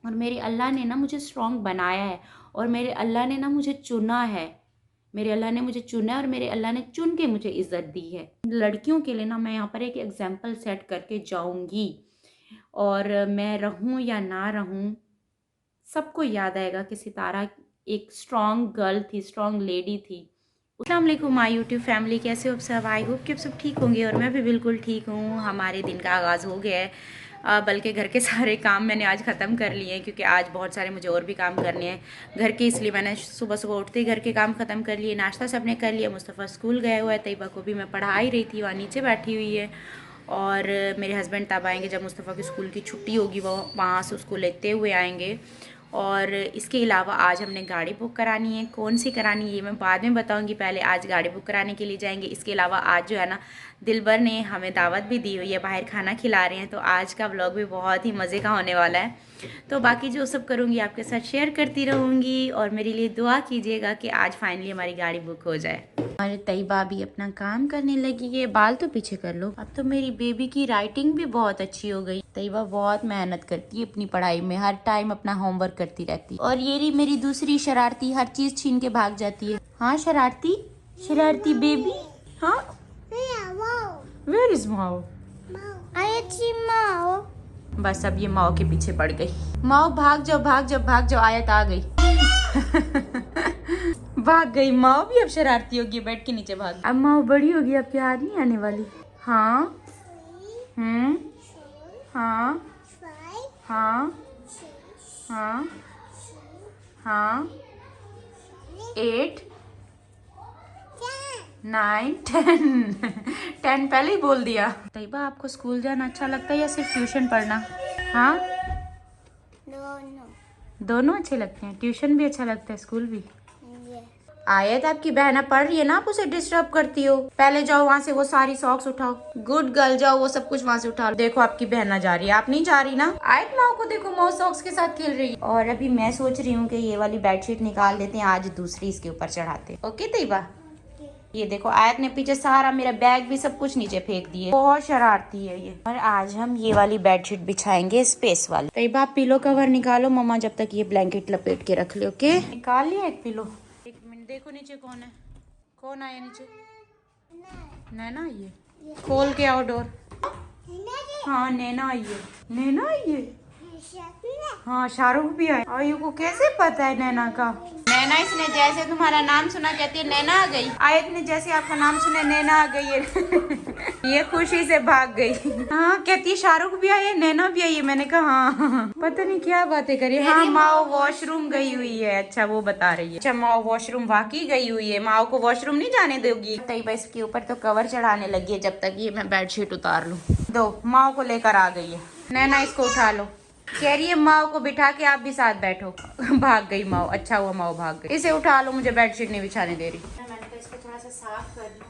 और मेरे अल्लाह ने ना मुझे स्ट्रॉन्ग बनाया है, और मेरे अल्लाह ने ना मुझे चुना है। मेरे अल्लाह ने मुझे चुना है और मेरे अल्लाह ने चुन के मुझे इज़्ज़त दी है। लड़कियों के लिए ना मैं यहाँ पर एक एग्जाम्पल सेट करके जाऊँगी, और मैं रहूँ या ना रहूँ, सबको याद आएगा कि सितारा एक स्ट्रॉन्ग गर्ल थी, स्ट्रॉन्ग लेडी थी। अस्सलाम वालेकुम माय यूट्यूब फैमिली, कैसे हो आप सब? आई होप कि आप सब ठीक होंगे, और मैं भी बिल्कुल ठीक हूँ। हमारे दिन का आगाज़ हो गया है, बल्कि घर के सारे काम मैंने आज ख़त्म कर लिए हैं, क्योंकि आज बहुत सारे मुझे और भी काम करने हैं घर के, इसलिए मैंने सुबह सुबह उठते ही घर के काम ख़त्म कर लिए। नाश्ता सबने कर लिया, मुस्तफ़ा स्कूल गया हुआ है, तैयबा को भी मैं पढ़ा ही रही थी, वहाँ नीचे बैठी हुई है। और मेरे हस्बैंड तब आएंगे जब मुस्तफ़ा की स्कूल की छुट्टी होगी, वो वहाँ से उसको लेते हुए आएंगे। और इसके अलावा आज हमने गाड़ी बुक करानी है। कौन सी करानी है ये मैं बाद में बताऊंगी, पहले आज गाड़ी बुक कराने के लिए जाएंगे। इसके अलावा आज जो है ना, दिलबर ने हमें दावत भी दी हुई है, बाहर खाना खिला रहे हैं, तो आज का व्लॉग भी बहुत ही मज़े का होने वाला है। तो बाकी जो सब करूँगी आपके साथ शेयर करती रहूँगी, और मेरे लिए दुआ कीजिएगा कि आज फाइनली हमारी गाड़ी बुक हो जाए। और तैयबा भी अपना काम करने लगी है। बाल तो पीछे कर लो। अब तो मेरी बेबी की राइटिंग भी बहुत अच्छी हो गई। तैयबा बहुत मेहनत करती है अपनी पढ़ाई में, हर टाइम अपना होमवर्क करती रहती है। और ये रही मेरी दूसरी शरारती, हर चीज छीन के भाग जाती है। हाँ शरारती, शरारती बेबी। हाँ वेयर इज माओ? माओ। बस अब ये माओ के पीछे पड़ गई। माओ भाग जाओ, भाग जाओ, भाग जाओ, आयत आ गई। भाग गई माओ भी, अब शरारती होगी, बेड के नीचे भाग। अब माओ बड़ी होगी, अब क्या याद नहीं आने वाली। हाँ हाँ हाँ हाँ हाँ 8 9 10 10 पहले ही बोल दिया। तैयबा आपको स्कूल जाना अच्छा लगता है या सिर्फ ट्यूशन पढ़ना? हाँ दोनों अच्छे लगते हैं, ट्यूशन भी अच्छा लगता है, स्कूल भी। आयत आपकी बहना पढ़ रही है ना, आप उसे डिस्टर्ब करती हो। पहले जाओ वहाँ से वो सारी सॉक्स उठाओ, गुड गर्ल, जाओ वो सब कुछ वहाँ से उठा लो। देखो आपकी बहना जा रही है, आप नहीं जा रही ना। आयत माओ को देखो, माओ सॉक्स के साथ खेल रही है। और अभी मैं सोच रही हूँ कि ये वाली बेडशीट निकाल देते हैं, आज दूसरी इसके ऊपर चढ़ाते हैं। ओके तैयबा? ये देखो आयत ने पीछे सारा मेरा बैग भी सब कुछ नीचे फेंक दिए, बहुत शरारती है ये। और आज हम ये वाली बेडशीट बिछाएंगे, स्पेस वाली। तैयबा आप पिलो कवर निकालो, मम्मा जब तक ये ब्लैंकेट लपेट के रख ले। ओके निकाल लिया एक पिलो। एक मिनट देखो नीचे कौन है, कौन आया नीचे? नैना आई है, खोल के आओ डोर। हाँ नैना आई है, नैना आई है। हाँ शाहरुख भी आया। आयु को कैसे पता है नैना का? नैना, इसने जैसे तुम्हारा नाम सुना कहती है नैना आ गई। आयत ने जैसे आपका नाम सुना नैना आ गई है। ये खुशी से भाग गई। हाँ कहती है शाहरुख भी आई है, नैना भी आई है। मैंने कहा हाँ, पता नहीं क्या बातें करी। हाँ माओ वॉशरूम गई हुई है। अच्छा वो बता रही है। अच्छा माओ वॉशरूम वाकई गई हुई है, माओ को वॉशरूम नहीं जाने दोगी। तैयबा इसके ऊपर तो कवर चढ़ाने लगी है, जब तक ये मैं बेडशीट उतार लूँ। दो माओ को लेकर आ गई है। नैना इसको उठा लो, कह रही है माओ को बिठा के आप भी साथ बैठो। भाग गई माओ, अच्छा हुआ माओ भाग गई। इसे उठा लो, मुझे बेडशीट नहीं बिछाने दे रही। मैंने तो इसको थोड़ा सा साफ कर लूं,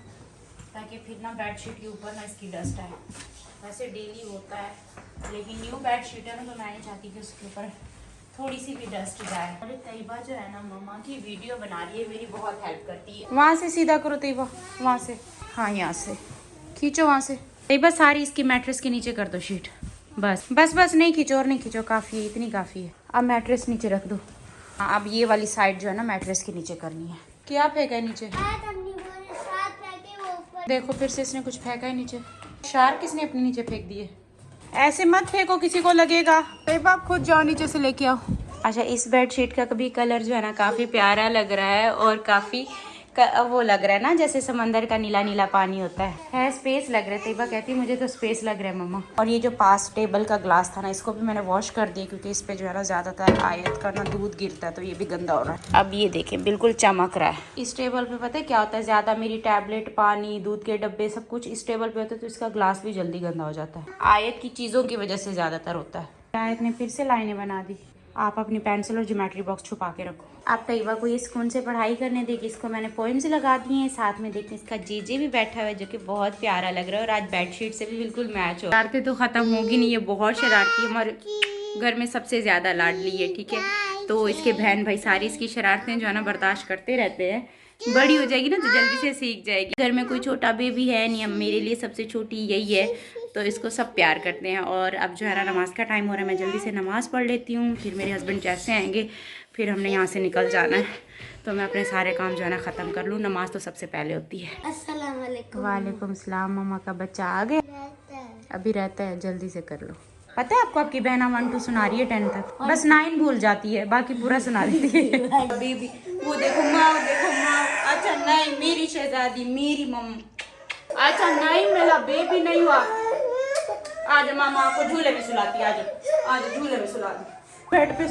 ताकि फिर ना बेडशीट के ऊपर ना इसकी डस्ट आए। वैसे डेली होता है, लेकिन न्यू बेडशीट है ना, तो मैं नहीं चाहती कि उसके ऊपर थोड़ी सी भी डस्ट जाए। अरे तैयबा जो है ना, मम्मा की वीडियो बना रही है, मेरी बहुत हेल्प करती है। वहाँ से सीधा करो तैयबा, वहाँ से। हाँ यहाँ से खींचो, वहाँ से। तैयबा सारी इसकी मैट्रेस के नीचे कर दो शीट। बस बस बस, नहीं खींचो और नहीं खींचो, काफ़ी है, इतनी काफ़ी है। अब मैट्रेस नीचे रख दो। हाँ अब ये वाली साइड जो है ना मैट्रेस के नीचे करनी है। क्या फेंका है नीचे? देखो फिर से इसने कुछ फेंका है नीचे। शार किसने अपने नीचे फेंक दिए? ऐसे मत फेंको, किसी को लगेगा। तैयबा आप खुद जाओ नीचे से लेके आओ। अच्छा इस बेडशीट का कभी कलर जो है ना काफ़ी प्यारा लग रहा है, और काफ़ी वो लग रहा है ना जैसे समंदर का नीला नीला पानी होता है स्पेस लग रहा है। तैयबा कहती है मुझे तो स्पेस लग रहा है मम्मा। और ये जो पास टेबल का ग्लास था ना, इसको भी मैंने वॉश कर दिया, क्योंकि इस पे जो है ना ज़्यादातर आयत का ना दूध गिरता है, तो ये भी गंदा हो रहा है। अब ये देखें बिल्कुल चमक रहा है। इस टेबल पे पता है क्या होता है, ज़्यादा मेरी टैबलेट, पानी, दूध के डब्बे सब कुछ इस टेबल पे होता है, तो इसका ग्लास भी जल्दी गंदा हो जाता है। आयत की चीज़ों की वजह से ज़्यादातर होता है। आयत ने फिर से लाइनें बना दी। आप अपनी पेंसिल और ज्योमेट्री बॉक्स छुपा के रखो। आप तैयबा को ये सुकून से पढ़ाई करने देगी। इसको मैंने पोइम्स लगा दिए हैं, साथ में देखिए इसका जीजे भी बैठा हुआ है, जो कि बहुत प्यारा लग रहा है, और आज बेडशीट से भी बिल्कुल मैच हो। शरारतें तो खत्म होगी नहीं, ये बहुत शरारती है, हमारे घर में सबसे ज्यादा लाडली है, ठीक है। तो इसके बहन भाई सारी इसकी शरारतें जो है ना बर्दाश्त करते रहते हैं। बड़ी हो जाएगी ना तो जल्दी से सीख जाएगी। घर में कोई छोटा बेबी है नहीं, अब मेरे लिए सबसे छोटी यही है, तो इसको सब प्यार करते हैं। और अब जो है ना नमाज़ का टाइम हो रहा है, मैं जल्दी से नमाज़ पढ़ लेती हूँ, फिर मेरे हस्बैंड जैसे आएंगे फिर हमने यहाँ से निकल जाना है। तो मैं अपने सारे काम जो है ना ख़त्म कर लूँ, नमाज़ तो सबसे पहले होती है। अस्सलाम वालेकुम। वालेकुम सलाम। मम्मा का बच्चा आ गया? अभी रहता है, जल्दी से कर लो। पता है आपको आपकी बहना 1 2 सुना रही है 10 तक, बस 9 भूल जाती है, बाकी पूरा सुना देती है। बेबी वो देखो माँ, देखो माँ। अच्छा नहीं मेरी शहजादी, मेरी मम्मा। अच्छा नहीं मेरा बेबी नहीं हुआ। आज मामा आपको झूले में सुलाती है, आज झूले में सुला दी। बेड पे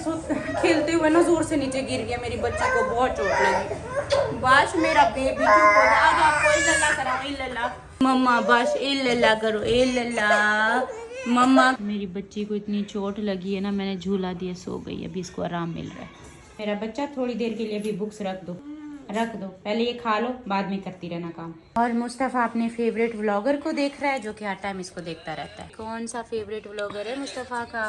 खेलते हुए ना जोर से नीचे गिर गया, मेरी बच्ची को बहुत चोट लगी। बस मेरा बेबी चुप हो जा, आज आपको इल्लल्लाह कराओ, इल्लल्लाह मम्मा, बस इल्लल्लाह करो, इल्लल्लाह मम्मा। मेरी बच्ची को इतनी चोट लगी है ना, मैंने झूला दिया, सो गई, अभी इसको आराम मिल रहा है। मेरा बच्चा थोड़ी देर के लिए अभी बुक्स रख दो, पहले ये खा लो, बाद में करती रहना काम। और मुस्तफ़ा अपने फेवरेट व्लॉगर को देख रहा है, जो कि हर टाइम इसको देखता रहता है। कौन सा फेवरेट व्लॉगर है मुस्तफ़ा का?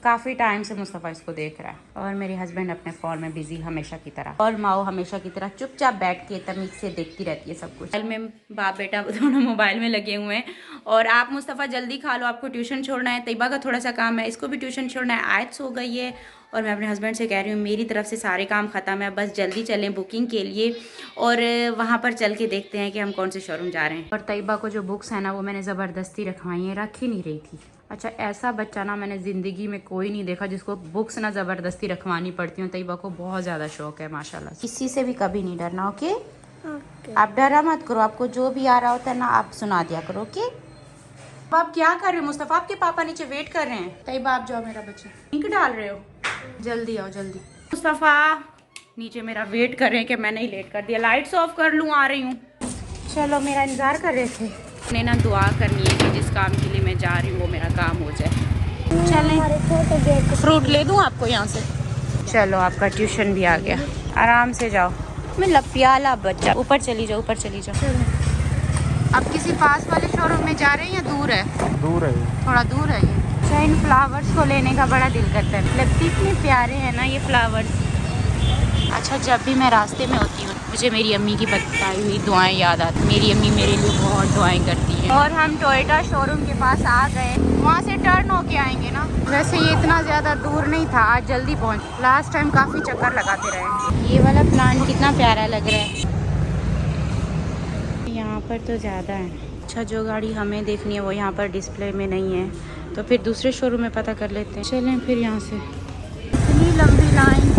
काफ़ी टाइम से मुस्तफ़ा इसको देख रहा है। और मेरे हस्बैंड अपने फ़ोन में बिजी हमेशा की तरह, और माओ हमेशा की तरह चुपचाप बैठ के तमीज़ से देखती रहती है सब कुछ। में बाप बेटा दोनों मोबाइल में लगे हुए हैं। और आप मुस्तफ़ा जल्दी खा लो, आपको ट्यूशन छोड़ना है, तैयबा का थोड़ा सा काम है, इसको भी ट्यूशन छोड़ना है। आयत सो गई है और मैं अपने हस्बैंड से कह रही हूँ मेरी तरफ से सारे काम ख़त्म है, बस जल्दी चलें बुकिंग के लिए और वहाँ पर चल के देखते हैं कि हम कौन से शोरूम जा रहे हैं। और तैयबा को जो बुक्स है ना वो मैंने ज़बरदस्ती रखवाई हैं, रख ही नहीं रही थी। अच्छा ऐसा बच्चा ना मैंने ज़िंदगी में कोई नहीं देखा जिसको बुक्स ना ज़बरदस्ती रखवानी पड़ती हूँ। तैयबा को बहुत ज़्यादा शौक है माशाल्लाह, किसी से भी कभी नहीं डरना। ओके आप डरा मत करो, आपको जो भी आ रहा होता है ना आप सुना दिया करो। ओके आप क्या कर रहे हो मुस्तफ़ा? आपके पापा नीचे वेट कर रहे हैं। तैयबा आप जाओ, मेरा बच्चा इंक डाल रहे हो, जल्दी आओ जल्दी। मुस्तफ़ा नीचे मेरा वेट कर रहे हैं कि मैंने ही लेट कर दिया। लाइट्स ऑफ कर लूँ, आ रही हूँ। चलो मेरा इंतज़ार कर रहे थे। मैंने ना दुआ करनी है कि जिस काम के लिए मैं जा रही हूँ वो मेरा काम हो जाए। चलें फ्रूट ले दूँ आपको यहाँ से? चलो आपका ट्यूशन भी आ गया, आराम से जाओ। मैं लपियाला बच्चा, ऊपर चली जाओ, ऊपर चली जाओ। अब किसी पास वाले शोरूम में जा रहे हैं या दूर है? दूर है, थोड़ा दूर है ये। अच्छा इन फ्लावर्स को लेने का बड़ा दिल करता है, लगती इतने प्यारे हैं ना ये फ्लावर्स। अच्छा जब भी मैं रास्ते में होती हूँ मुझे मेरी अम्मी की बताई हुई दुआएं याद आती। मेरी अम्मी मेरे लिए बहुत दुआएं करती हैं। और हम टोयोटा शोरूम के पास आ गए, वहाँ से टर्न होके आएंगे ना। वैसे ये इतना ज़्यादा दूर नहीं था, आज जल्दी पहुँच। लास्ट टाइम काफ़ी चक्कर लगाते रहे। ये वाला प्लांट कितना प्यारा लग रहा है, यहाँ पर तो ज़्यादा है। अच्छा जो गाड़ी हमें देखनी है वो यहाँ पर डिस्प्ले में नहीं है, तो फिर दूसरे शोरूम में पता कर लेते हैं। चलें फिर यहाँ से, इतनी लंबी लाइन।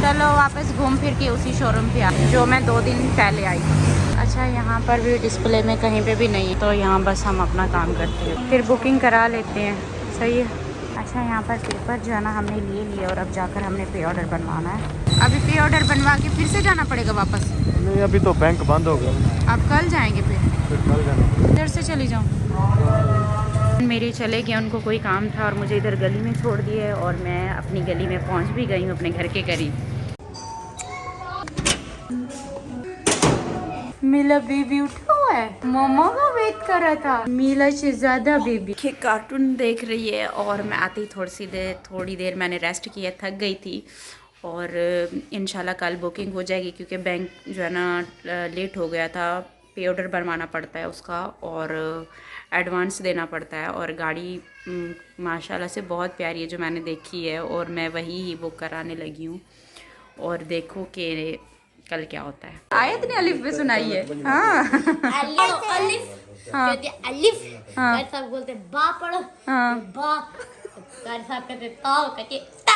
चलो वापस घूम फिर के उसी शोरूम पे आ जो मैं 2 दिन पहले आई थी। अच्छा यहाँ पर भी डिस्प्ले में कहीं पे भी नहीं है, तो यहाँ बस हम अपना काम करते हैं, फिर बुकिंग करा लेते हैं। सही है। अच्छा यहाँ पर पेपर जो है ना हमने ले लिए और अब जाकर हमने पे ऑर्डर बनवाना है। अभी पे ऑर्डर बनवा के फिर से जाना पड़ेगा वापस? नहीं अभी तो बैंक बंद हो गया। आप कल जाएंगे? फिर कल जाना। इधर से चली जाऊँ? मेरे चले गए, उनको कोई काम था और मुझे इधर गली में छोड़ दिए और मैं अपनी गली में पहुंच भी गई हूँ अपने घर के करीब। मिला बेबी उठा हुआ है, मम्मा का वेट कर रहा था। मिला शहजादा बेबी के कार्टून देख रही है और मैं आती ही थोड़ी देर मैंने रेस्ट किया, थक गई थी। और इंशाल्लाह कल बुकिंग हो जाएगी क्योंकि बैंक जो है ना लेट हो गया था। पे ऑर्डर बनवाना पड़ता है उसका और एडवांस देना पड़ता है। और गाड़ी माशाल्लाह से बहुत प्यारी है जो मैंने देखी है और मैं वही ही बुक कराने लगी हूँ। और देखो कि कल क्या होता है। आयत ने अलिफ भी सुनाई है। हाँ अलिफ अलिफ हाँ सब बोलते बा पढ़ो हाँ। बा साहब कहते ताओ कहते ता।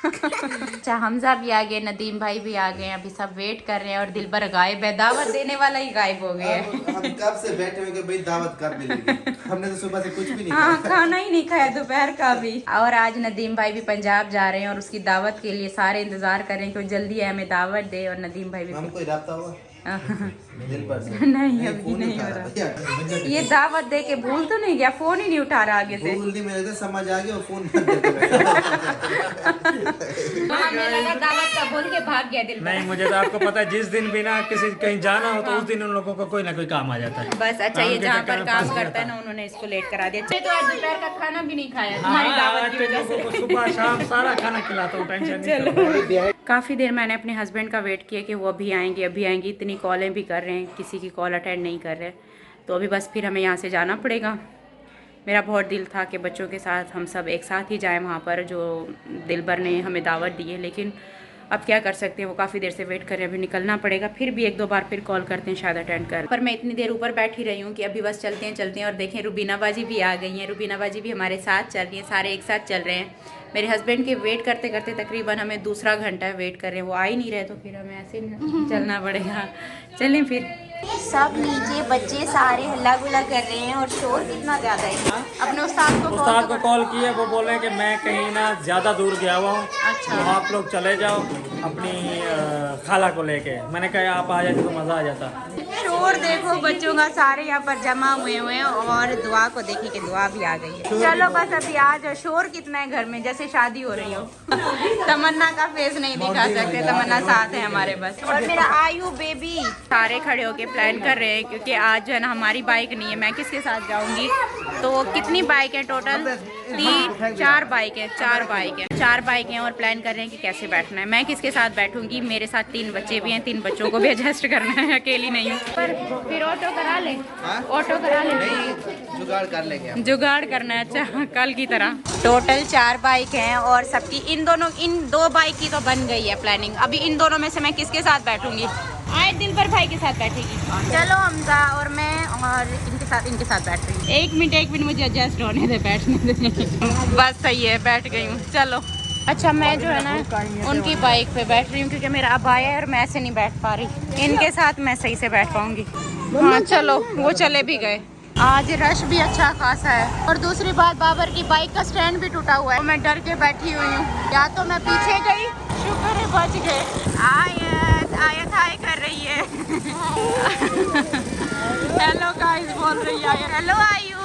अच्छा हमजा भी आ गए, नदीम भाई भी आ गए, अभी सब वेट कर रहे हैं और दिलबर गायब है, दावत देने वाला ही गायब हो गया है। हम कब से बैठे हुए कि भाई दावत कब मिलेगी, हमने तो सुबह से कुछ भी नहीं हाँ खाया। खाना ही नहीं खाया दोपहर का भी। और आज नदीम भाई भी पंजाब जा रहे हैं और उसकी दावत के लिए सारे इंतजार कर रहे हैं कि जल्दी हमें दावत दे। और नदीम भाई भी कोई राब्ता हुआ दिल पर से? नहीं अभी नहीं हो रहा। ये दावत दे के भूल तो नहीं गया? फोन ही नहीं उठा रहा आगे से। भूल नहीं, मेरे तो समझ आ गया, फोन बंद करके बैठा। हमें लगा दावत का बोल के भाग गया दिल। नहीं मुझे तो आपको पता है जिस दिन भी ना किसी कहीं जाना हो तो उस दिन उन लोगों को कोई ना कोई काम आ जाता है। बस अच्छा ये जहाँ पर काम करता है ना उन्होंने इसको लेट करा दिया। तो आज दोपहर का खाना भी नहीं खाया तुम्हारी दावत की वजह से। सुबह शाम सारा खाना खिलाता हूँ, टेंशन नहीं। काफ़ी देर मैंने अपने हस्बैंड का वेट किया कि वो अभी आएंगे। इतनी कॉलें भी कर रहे हैं, किसी की कॉल अटेंड नहीं कर रहे। तो अभी बस फिर हमें यहाँ से जाना पड़ेगा। मेरा बहुत दिल था कि बच्चों के साथ हम सब एक साथ ही जाएं वहाँ पर, जो दिलबर ने हमें दावत दी है, लेकिन अब क्या कर सकते हैं, वो काफ़ी देर से वेट कर रहे हैं, अभी निकलना पड़ेगा। फिर भी एक दो बार फिर कॉल करते हैं, शायद अटेंड कर। पर मैं इतनी देर ऊपर बैठी रही हूँ कि अभी बस चलते हैं। और देखें रुबीना बाजी भी आ गई हैं, रुबीना बाजी भी हमारे साथ चल रही हैं, सारे एक साथ चल रहे हैं। मेरे हस्बैंड के वेट करते करते तकरीबन हमें दूसरा घंटा वेट कर रहे हैं, वो आ ही नहीं रहे, तो फिर हमें ऐसे चलना पड़ेगा। चलें फिर। सब नीचे बच्चे सारे हल्ला गुल्ला कर रहे हैं और शोर कितना ज़्यादा है। अपने उस्ताद को कॉल किया, वो बोले कि मैं कहीं ना ज़्यादा दूर गया हुआ हूँ, अच्छा। तो आप लोग चले जाओ अपनी खाला को लेके। मैंने कहा आप आ जाते तो मज़ा आ जाता। शोर देखो बच्चों का, सारे यहाँ पर जमा हुए हैं और दुआ को देखिए कि दुआ भी आ गई है। चलो बस अभी आ जाओ। शोर कितना है घर में, जैसे शादी हो रही हो। तमन्ना का फेस नहीं दिखा सकते, तमन्ना साथ है हमारे बस। और मेरा आयु बेबी सारे खड़े होके प्लान कर रहे हैं, क्योंकि आज जो है ना हमारी बाइक नहीं है, मैं किसके साथ जाऊंगी। तो कितनी बाइक है टोटल? 4 बाइक है, 4 बाइक हैं और प्लान कर रहे हैं कि कैसे बैठना है, मैं किसके साथ बैठूंगी। मेरे साथ 3 बच्चे भी हैं, 3 बच्चों को भी एडजस्ट करना है, अकेली नहीं हूँ। पर फिर ऑटो करा ले, ऑटो करा ले, जुगाड़ कर लेंगे, जुगाड़ करना है। अच्छा, कल की तरह। टोटल 4 बाइक हैं और सबकी इन 2 बाइक की तो बन गई है प्लानिंग। अभी इन दोनों में से मैं किसके साथ बैठूंगी? आज दिलबर भाई के साथ बैठेगी। चलो हमजा और मैं और इनके साथ बैठ रही हूँ। 1 मिनट मुझे एडजस्ट होने दे, बैठने दे। बस सही है, बैठ गई हूँ। चलो अच्छा, मैं जो है ना उनकी बाइक पे बैठ रही हूँ, क्योंकि मेरा अब आया है और मैं ऐसे नहीं बैठ पा रही। इनके साथ मैं सही से बैठ पाऊंगी। हाँ चलो, वो चले भी गए। आज रश भी अच्छा खासा है। और दूसरी बात, बाबर की बाइक का स्टैंड भी टूटा हुआ है, तो मैं डर के बैठी हुई हूँ। या तो मैं पीछे गई, शुक्र है बच गए। आयत हाय कर रही है। हेलो गाइस बोल रही है। हेलो आयु।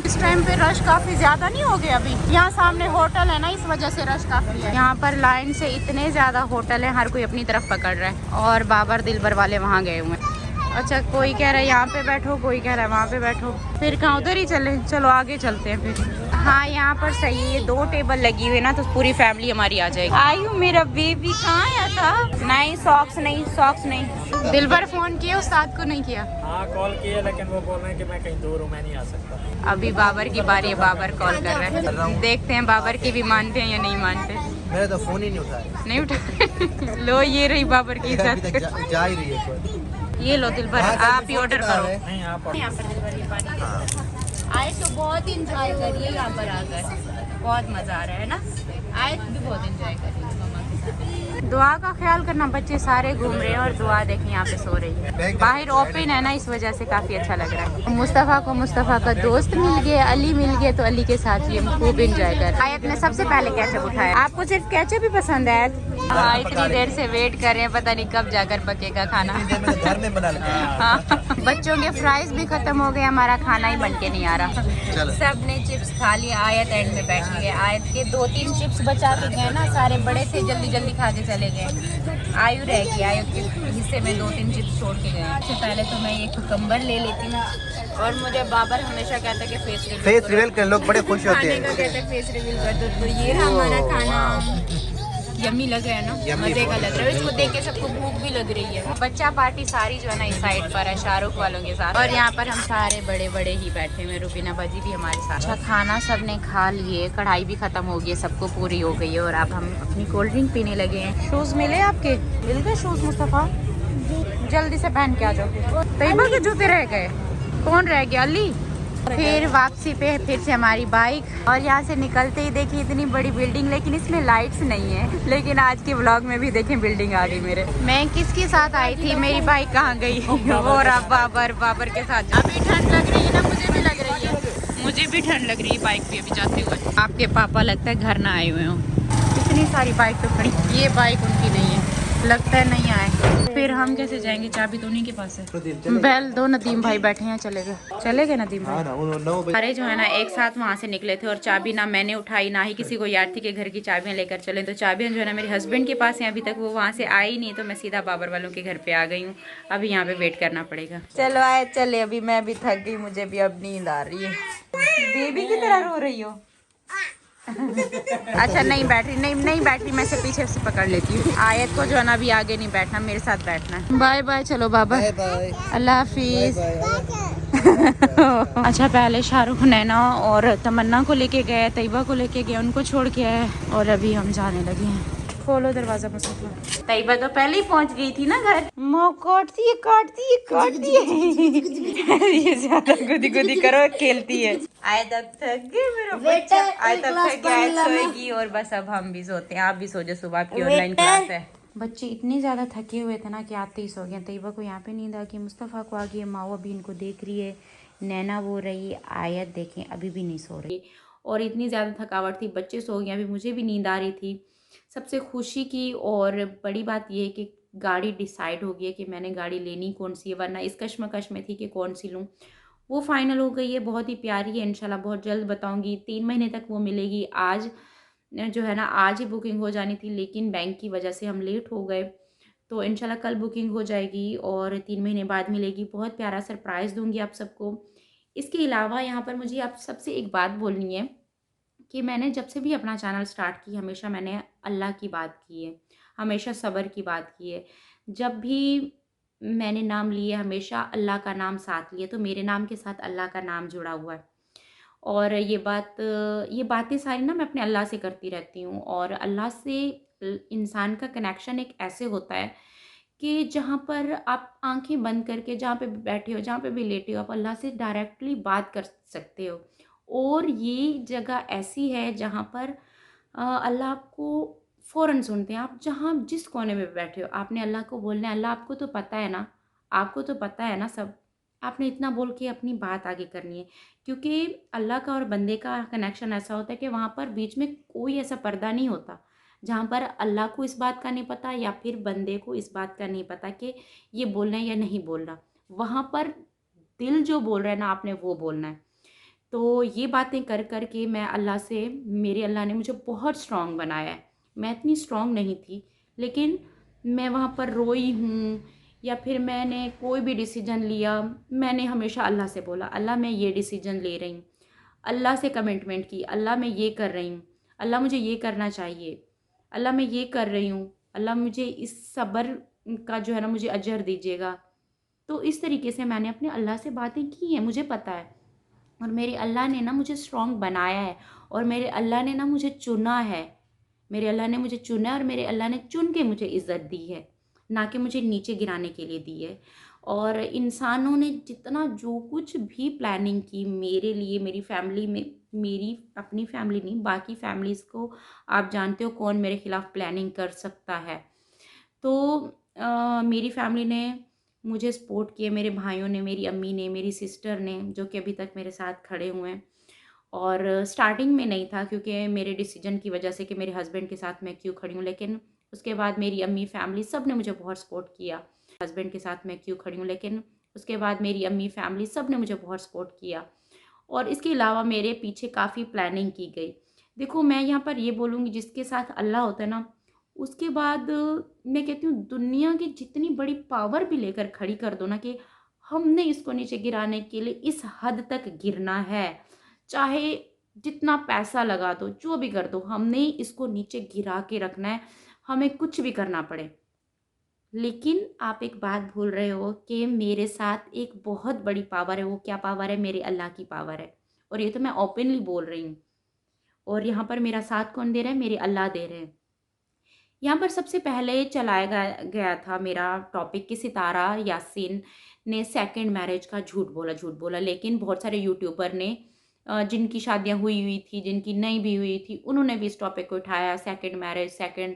इस टाइम पे रश काफी ज्यादा नहीं हो गया अभी? यहाँ सामने होटल है ना, इस वजह से रश काफी है। यहाँ पर लाइन से इतने ज्यादा होटल है, हर कोई अपनी तरफ पकड़ रहा है। और बाबर दिलबर वाले वहाँ गए हुए हैं। अच्छा, कोई कह रहा है यहाँ पे बैठो, कोई कह रहा है वहाँ पे बैठो। फिर कहाँ, उधर ही चले? चलो आगे चलते हैं फिर। हाँ यहाँ पर सही है, 2 टेबल लगी हुई है ना, तो पूरी फैमिली हमारी आ जाएगी। आयु मेरा बेबी कहाँ आया था? नहीं सॉक्स नहीं। दिलबर फोन किया, उस्ताद को नहीं किया? हाँ कॉल किया, लेकिन वो बोल रहे हैं कि मैं कहीं दूर हूँ, मैं नहीं आ सकता। अभी बाबर की बारी है, बाबर कॉल कर रहे हैं। देखते हैं बाबर की भी मानते हैं या नहीं मानते। मेरा तो फोन ही नहीं उठाया। नहीं उठा। लो ये रही बाबर की इज्जत। जा ही रही है। ये लो दिलबर, आप ही ऑर्डर करो। नहीं आप यहाँ पर दिलबर की पानी आए तो बहुत इंजॉय करिए यहाँ पर आकर, बहुत मजा आ रहा है ना। आए तो भी बहुत इंजॉय करिए मम्मा के साथ। दुआ का ख्याल करना, बच्चे सारे घूम रहे हैं और दुआ देखें यहाँ पे सो रही है। बाहर ओपन है ना, इस वजह से काफी अच्छा लग रहा है। मुस्तफ़ा का दोस्त मिल गया, अली मिल गया, तो अली के साथ ये खूब इंजॉय कर। आयत ने सबसे पहले केचप उठाया। आपको सिर्फ केचप ही पसंद है? हाँ, इतनी देर से वेट कर रहे हैं, पता नहीं कब जाकर पकेगा खाना। घर में बना लेते हैं। हाँ, बच्चों के फ्राइज भी खत्म हो गए, हमारा खाना ही बन के नहीं आ रहा। सब ने चिप्स खा लिया, आयत एंड में बैठ गए। आयत के 2-3 चिप्स बचा के गए ना, सारे बड़े थे, जल्दी खा के चले गए। आयु रह गई, आयु के हिस्से में 2-3 चिप्स छोड़ के गए। इससे पहले तो मैं ये कुकम्बर ले लेती हूँ। और मुझे बाबर हमेशा कहता है कि फेस रिवील कर, लोग बड़े खुश होते हैं। कहते हैं फेस रिवील कर दो। तो ये रहा हमारा खाना। यम्मी लग रहा है ना, मजे का लग रहा है। इसको देख के सबको भूख भी लग रही है। बच्चा पार्टी सारी जो है ना इस साइड पर है, शाहरुख वालों के साथ। और यहाँ पर हम सारे बड़े ही बैठे हुए। रुबीना बाजी भी हमारे साथ। अच्छा, खाना सबने खा लिए, कढ़ाई भी खत्म हो गई, सबको पूरी हो गई है। और अब हम अपनी कोल्ड ड्रिंक पीने लगे हैं। शूज मिले आपके? मिल गए शूज मुस्तफ़ा? जल्दी से पहन के आ जाओ। तैयबा के जूते रह गए, कौन रह गया? अली। फिर वापसी पे फिर से हमारी बाइक। और यहाँ से निकलते ही देखिए इतनी बड़ी बिल्डिंग, लेकिन इसमें लाइट्स नहीं है। लेकिन आज के व्लॉग में भी देखें बिल्डिंग आ गई मेरे। मैं किसके साथ आई थी? मेरी बाइक कहाँ गई? वो रहा बाबर के साथ। अभी ठंड लग रही है ना, मुझे भी लग रही है। मुझे भी ठंड लग रही है बाइक पे अभी जाते हुए। आपके पापा लगता है घर ना आए हुए हों। इतनी सारी बाइक तो खड़ी, ये बाइक उनकी नहीं है, लगता है नहीं आए। फिर हम कैसे जाएंगे? चाबी तो उन्हीं के पास है। बैल दो, नदीम भाई बैठे हैं, चले गए नदीम भाई। अरे जो है ना एक साथ वहाँ से निकले थे और चाबी ना मैंने उठाई, ना ही किसी को याद थी कि घर की चाबियाँ लेकर चले। तो चाबियाँ जो है ना मेरे हस्बैंड के पास हैं, अभी तक वो वहाँ से आई नहीं, तो मैं सीधा बाबर वालों के घर पे आ गई हूँ। अभी यहाँ पे वेट करना पड़ेगा। चलो आए चले, अभी मैं भी थक गई, मुझे भी अब नींद आ रही है। बेबी की तरह रो रही हो? अच्छा नहीं बैठ रही, मैं से पीछे से पकड़ लेती हूँ। आयत को जो है ना अभी आगे नहीं बैठना, मेरे साथ बैठना है। बाय बाय, चलो बाबा, अल्लाह हाफिज। अच्छा, पहले शाहरुख, नैना और तमन्ना को लेके गए, तैयबा को लेके गए, उनको छोड़ के आए और अभी हम जाने लगे हैं। खोलो दरवाजा मुस्तफा। तैयबा तो पहले ही पहुंच गई थी ना घर। माँ काटती है ये ज्यादा गुदी गुदी करो, खेलती है। आए तक थक गए मेरा बच्चा, आए तक थक गया, आज सोएगी और बस अब हम भी सोते हैं। आप भी सो जाओ, सुबह आपकी ऑनलाइन क्लास है। बच्चे इतने ज़्यादा थके हुए थे ना कि आते ही सो गए। तैयबा को यहाँ पे नींद आ गई, मुस्तफ़ा को आ गई, माओ अभी इनको देख रही है, नैना वो रही, आयत देखें अभी भी नहीं सो रही। और इतनी ज़्यादा थकावट थी, बच्चे सो गए, अभी मुझे भी नींद आ रही थी। सबसे खुशी की और बड़ी बात यह है कि गाड़ी डिसाइड हो गई है कि मैंने गाड़ी लेनी कौन सी है, वरना इस कश्मकश में थी कि कौन सी लूँ। वो फाइनल हो गई है, बहुत ही प्यारी है, इंशाल्लाह बहुत जल्द बताऊँगी। 3 महीने तक वो मिलेगी। आज जो है ना, आज ही बुकिंग हो जानी थी, लेकिन बैंक की वजह से हम लेट हो गए, तो इंशाल्लाह कल बुकिंग हो जाएगी और 3 महीने बाद मिलेगी। बहुत प्यारा सरप्राइज़ दूंगी आप सबको। इसके अलावा यहाँ पर मुझे आप सबसे एक बात बोलनी है कि मैंने जब से भी अपना चैनल स्टार्ट की, हमेशा मैंने अल्लाह की बात की है, हमेशा सब्र की बात की है। जब भी मैंने नाम लिए, हमेशा अल्लाह का नाम साथ लिया, तो मेरे नाम के साथ अल्लाह का नाम जुड़ा हुआ है। और ये बातें सारी ना मैं अपने अल्लाह से करती रहती हूँ। और अल्लाह से इंसान का कनेक्शन एक ऐसे होता है कि जहाँ पर आप आंखें बंद करके जहाँ पे भी बैठे हो, जहाँ पे भी लेटे हो, आप अल्लाह से डायरेक्टली बात कर सकते हो। और ये जगह ऐसी है जहाँ पर अल्लाह आपको फ़ौरन सुनते हैं। आप जहाँ जिस कोने में बैठे हो, आपने अल्लाह को बोलना है, अल्लाह आपको तो पता है ना, आपको तो पता है ना सब। आपने इतना बोल के अपनी बात आगे करनी है, क्योंकि अल्लाह का और बंदे का कनेक्शन ऐसा होता है कि वहाँ पर बीच में कोई ऐसा पर्दा नहीं होता जहाँ पर अल्लाह को इस बात का नहीं पता या फिर बंदे को इस बात का नहीं पता कि ये बोलना है या नहीं बोलना। वहाँ पर दिल जो बोल रहा है ना, आपने वो बोलना है। तो ये बातें कर कर के मैं अल्लाह से, मेरे अल्लाह ने मुझे बहुत स्ट्रॉन्ग बनाया है। मैं इतनी स्ट्रॉन्ग नहीं थी, लेकिन मैं वहाँ पर रोई हूँ या फिर मैंने कोई भी डिसीजन लिया, मैंने हमेशा अल्लाह से बोला, अल्लाह मैं ये डिसीजन ले रही हूँ। अल्लाह से कमिटमेंट की, अल्लाह मैं ये कर रही हूँ, अल्लाह मुझे ये करना चाहिए, अल्लाह मैं ये कर रही हूँ, अल्लाह मुझे इस सब्र का जो है ना मुझे अजर दीजिएगा। तो इस तरीके से मैंने अपने अल्लाह से बातें की हैं, मुझे पता है। और मेरे अल्लाह ने ना मुझे स्ट्रॉन्ग बनाया है और मेरे अल्लाह ने ना मुझे चुना है। मेरे अल्लाह ने मुझे चुना है और मेरे अल्लाह ने चुन के मुझे इज़्ज़त दी है, ना कि मुझे नीचे गिराने के लिए दी है। और इंसानों ने जितना जो कुछ भी प्लानिंग की मेरे लिए, मेरी फैमिली में, मेरी अपनी फैमिली नहीं, बाकी फैमिलीज़ को आप जानते हो कौन मेरे ख़िलाफ़ प्लानिंग कर सकता है। तो मेरी फैमिली ने मुझे सपोर्ट किया, मेरे भाइयों ने, मेरी अम्मी ने, मेरी सिस्टर ने, जो कि अभी तक मेरे साथ खड़े हुए हैं। और स्टार्टिंग में नहीं था, क्योंकि मेरे डिसीजन की वजह से कि मेरे हस्बैंड के साथ मैं क्यों खड़ी हूँ, लेकिन उसके बाद मेरी अम्मी, फैमिली सब ने मुझे बहुत सपोर्ट किया। हस्बैंड के साथ मैं क्यों खड़ी हूँ, लेकिन उसके बाद मेरी अम्मी, फैमिली सब ने मुझे बहुत सपोर्ट किया। और इसके अलावा मेरे पीछे काफ़ी प्लानिंग की गई। देखो, मैं यहाँ पर ये बोलूँगी, जिसके साथ अल्लाह होता है ना, उसके बाद मैं कहती हूँ दुनिया की जितनी बड़ी पावर भी लेकर खड़ी कर दो ना कि हमने इसको नीचे गिराने के लिए इस हद तक गिरना है, चाहे जितना पैसा लगा दो, जो भी कर दो, हमने इसको नीचे गिरा के रखना है, हमें कुछ भी करना पड़े। लेकिन आप एक बात भूल रहे हो कि मेरे साथ एक बहुत बड़ी पावर है। वो क्या पावर है? मेरे अल्लाह की पावर है। और ये तो मैं ओपनली बोल रही हूँ। और यहाँ पर मेरा साथ कौन दे रहा है? मेरे अल्लाह दे रहे हैं। यहाँ पर सबसे पहले चलाया गया था मेरा टॉपिक कि सितारा यासीन ने सेकंड मैरिज का झूठ बोला, लेकिन बहुत सारे यूट्यूबर ने जिनकी शादियां हुई हुई थी, जिनकी नहीं भी हुई थी, उन्होंने भी इस टॉपिक को उठाया। सेकंड मैरिज, सेकंड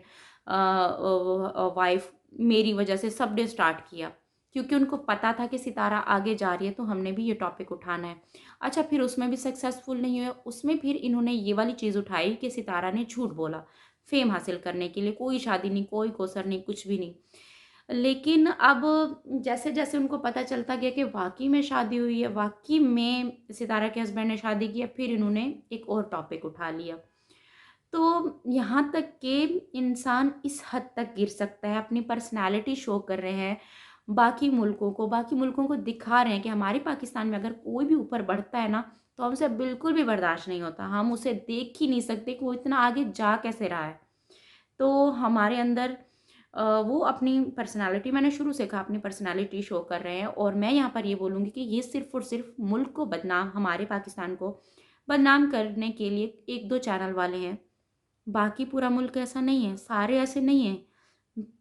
वाइफ, मेरी वजह से सब ने स्टार्ट किया, क्योंकि उनको पता था कि सितारा आगे जा रही है, तो हमने भी ये टॉपिक उठाना है। अच्छा, फिर उसमें भी सक्सेसफुल नहीं हुए, उसमें फिर इन्होंने ये वाली चीज़ उठाई कि सितारा ने झूठ बोला फेम हासिल करने के लिए। कोई शादी नहीं, कोई कोसर नहीं, कुछ भी नहीं। लेकिन अब जैसे जैसे उनको पता चलता गया कि वाकई में शादी हुई है, वाकई में सितारा के हस्बैंड ने शादी किया, फिर इन्होंने एक और टॉपिक उठा लिया। तो यहाँ तक कि इंसान इस हद तक गिर सकता है, अपनी पर्सनैलिटी शो कर रहे हैं बाकी मुल्कों को दिखा रहे हैं कि हमारे पाकिस्तान में अगर कोई भी ऊपर बढ़ता है ना, तो हमसे बिल्कुल भी बर्दाश्त नहीं होता। हम उसे देख ही नहीं सकते कि वो इतना आगे जा कैसे रहा है। तो हमारे अंदर वो अपनी पर्सनालिटी, मैंने शुरू से कहा, अपनी पर्सनालिटी शो कर रहे हैं। और मैं यहाँ पर ये बोलूँगी कि ये सिर्फ़ और सिर्फ मुल्क को बदनाम, हमारे पाकिस्तान को बदनाम करने के लिए 1-2 चैनल वाले हैं। बाकी पूरा मुल्क ऐसा नहीं है, सारे ऐसे नहीं हैं।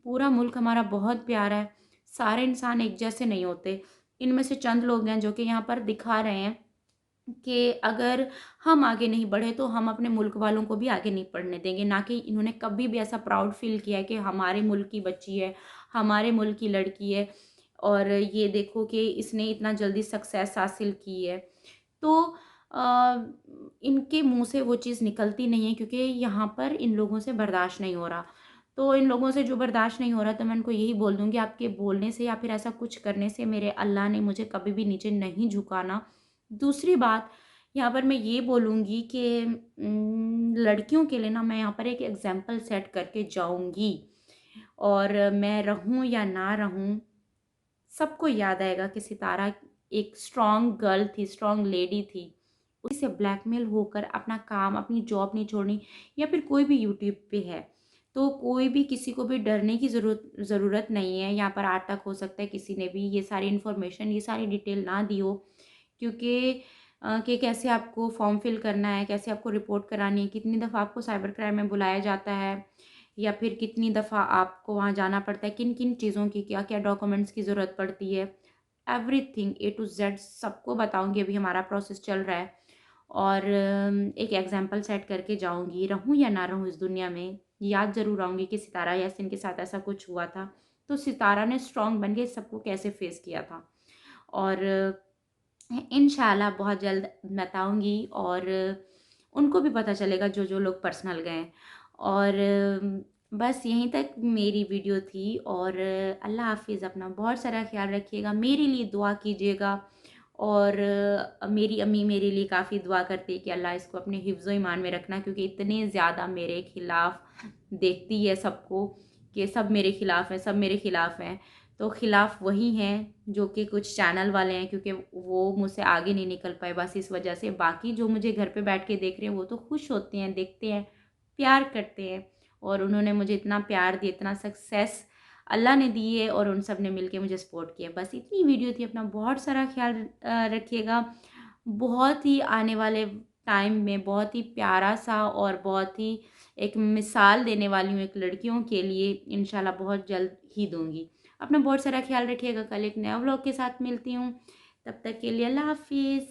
पूरा मुल्क हमारा बहुत प्यारा है, सारे इंसान एक जैसे नहीं होते। इनमें से चंद लोग हैं जो कि यहाँ पर दिखा रहे हैं कि अगर हम आगे नहीं बढ़े तो हम अपने मुल्क वालों को भी आगे नहीं बढ़ने देंगे। ना कि इन्होंने कभी भी ऐसा प्राउड फील किया है कि हमारे मुल्क की बच्ची है, हमारे मुल्क की लड़की है और ये देखो कि इसने इतना जल्दी सक्सेस हासिल की है। तो इनके मुंह से वो चीज़ निकलती नहीं है क्योंकि यहाँ पर इन लोगों से बर्दाश्त नहीं हो रहा। तो इन लोगों से जो बर्दाश्त नहीं हो रहा, तो मैं उनको यही बोल दूँगी, आपके बोलने से या फिर ऐसा कुछ करने से मेरे अल्लाह ने मुझे कभी भी नीचे नहीं झुकाना। दूसरी बात यहाँ पर मैं ये बोलूँगी कि लड़कियों के लिए ना मैं यहाँ पर एक एग्ज़ाम्पल सेट करके जाऊँगी। और मैं रहूँ या ना रहूँ, सबको याद आएगा कि सितारा एक स्ट्रॉन्ग गर्ल थी, स्ट्रॉन्ग लेडी थी। उसी से ब्लैकमेल होकर अपना काम, अपनी जॉब नहीं छोड़नी। या फिर कोई भी यूट्यूब पे है तो कोई भी किसी को भी डरने की ज़रूरत नहीं है। यहाँ पर आज तक हो सकता है किसी ने भी ये सारी इन्फॉर्मेशन, ये सारी डिटेल ना दी हो, क्योंकि कि कैसे आपको फॉर्म फिल करना है, कैसे आपको रिपोर्ट करानी है, कितनी दफ़ा आपको साइबर क्राइम में बुलाया जाता है, या फिर कितनी दफ़ा आपको वहाँ जाना पड़ता है, किन किन चीज़ों की क्या क्या डॉक्यूमेंट्स की ज़रूरत पड़ती है। एवरीथिंग A to Z सबको बताऊंगी। अभी हमारा प्रोसेस चल रहा है और एक एग्जांपल सेट करके जाऊंगी। रहूं या ना रहूं इस दुनिया में, याद ज़रूर आऊँगी कि सितारा यासीन के साथ ऐसा कुछ हुआ था, तो सितारा ने स्ट्रॉन्ग बन के सबको कैसे फेस किया था। और इंशाल्लाह बहुत जल्द बताऊंगी और उनको भी पता चलेगा जो जो लोग पर्सनल गए। और बस यहीं तक मेरी वीडियो थी। और अल्लाह हाफिज़, अपना बहुत सारा ख्याल रखिएगा, मेरे लिए दुआ कीजिएगा। और मेरी अम्मी मेरे लिए काफ़ी दुआ करती है कि अल्लाह इसको अपने हिफ्ज़ ईमान में रखना, क्योंकि इतने ज़्यादा मेरे ख़िलाफ़ देखती है सबको कि सब मेरे ख़िलाफ़ हैं, सब मेरे ख़िलाफ़ हैं। तो ख़िलाफ़ वही हैं जो कि कुछ चैनल वाले हैं, क्योंकि वो मुझसे आगे नहीं निकल पाए बस इस वजह से। बाकी जो मुझे घर पे बैठ के देख रहे हैं वो तो खुश होते हैं, देखते हैं, प्यार करते हैं। और उन्होंने मुझे इतना प्यार दिया, इतना सक्सेस अल्लाह ने दी है और उन सब ने मिलके मुझे सपोर्ट किया। बस इतनी वीडियो थी। अपना बहुत सारा ख्याल रखिएगा। बहुत ही आने वाले टाइम में बहुत ही प्यारा सा और बहुत ही एक मिसाल देने वाली हूँ एक लड़कियों के लिए, इंशाल्लाह बहुत जल्द ही दूँगी। अपना बहुत सारा ख्याल रखिएगा। कल एक नया व्लॉग के साथ मिलती हूँ, तब तक के लिए अल्लाह हाफिज़।